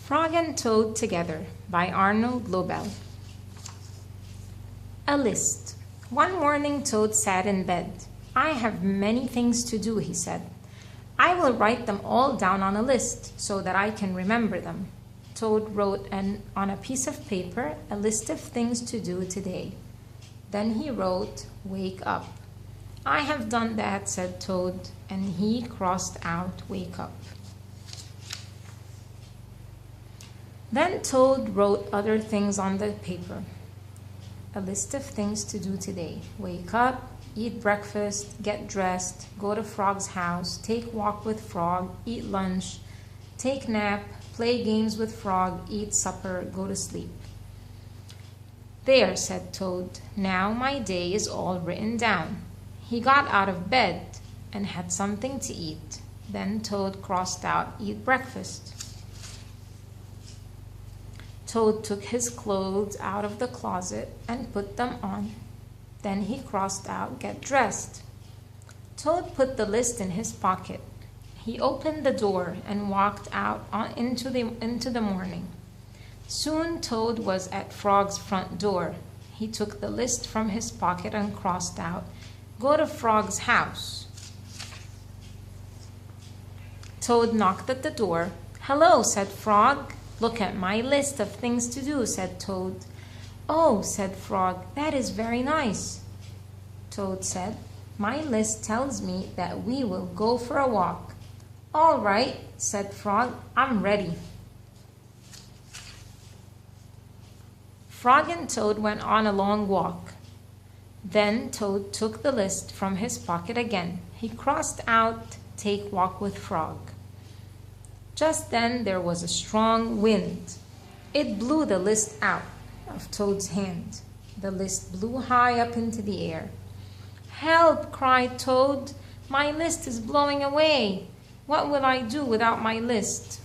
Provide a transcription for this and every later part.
Frog and Toad Together by Arnold Lobel. A list. One morning Toad sat in bed. I have many things to do, he said. I will write them all down on a list so that I can remember them. Toad wrote on a piece of paper a list of things to do today. Then he wrote, "Wake up." I have done that, said Toad, and he crossed out "wake up." Then Toad wrote other things on the paper. A list of things to do today. Wake up, eat breakfast, get dressed, go to Frog's house, take walk with Frog, eat lunch, take nap, play games with Frog, eat supper, go to sleep. There, said Toad, now my day is all written down. He got out of bed and had something to eat. Then Toad crossed out eat breakfast. Toad took his clothes out of the closet and put them on. Then he crossed out get dressed. Toad put the list in his pocket. He opened the door and walked out into the morning. Soon Toad was at Frog's front door. He took the list from his pocket and crossed out go to Frog's house. Toad knocked at the door. "Hello," said Frog. "Look at my list of things to do," said Toad. "Oh," said Frog, "that is very nice." Toad said, "My list tells me that we will go for a walk." "All right," said Frog, "I'm ready." Frog and Toad went on a long walk. Then Toad took the list from his pocket again. He crossed out take walk with Frog. Just then there was a strong wind. It blew the list out of Toad's hand. The list blew high up into the air. "Help!" cried Toad. "My list is blowing away. What will I do without my list?"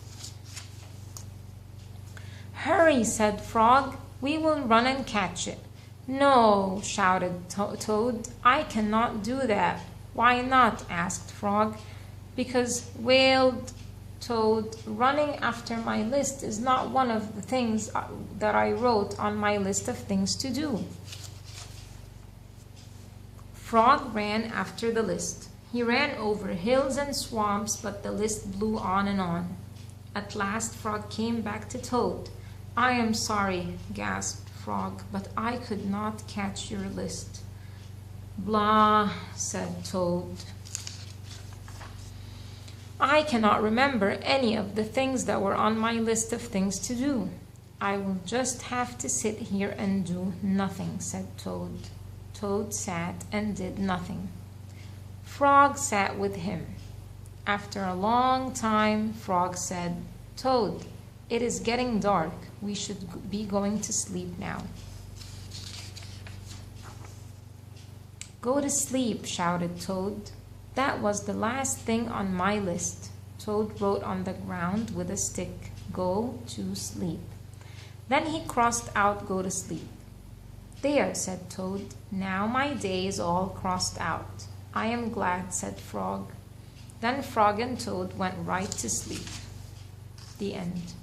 "Hurry!" said Frog. "We will run and catch it." "No!" shouted Toad. "I cannot do that." "Why not?" asked Frog. "Because," wailed Toad, "running after my list is not one of the things that I wrote on my list of things to do." Frog ran after the list. He ran over hills and swamps, but the list blew on and on. At last Frog came back to Toad. "I am sorry," gasped Frog, "but I could not catch your list." "Blah," said Toad. "I cannot remember any of the things that were on my list of things to do. I will just have to sit here and do nothing," said Toad. Toad sat and did nothing. Frog sat with him. After a long time, Frog said, "Toad, it is getting dark. We should be going to sleep now." "Go to sleep," shouted Toad. "That was the last thing on my list." Toad wrote on the ground with a stick, "Go to sleep." Then he crossed out go to sleep. "There," said Toad, "now my day is all crossed out." "I am glad," said Frog. Then Frog and Toad went right to sleep. The end.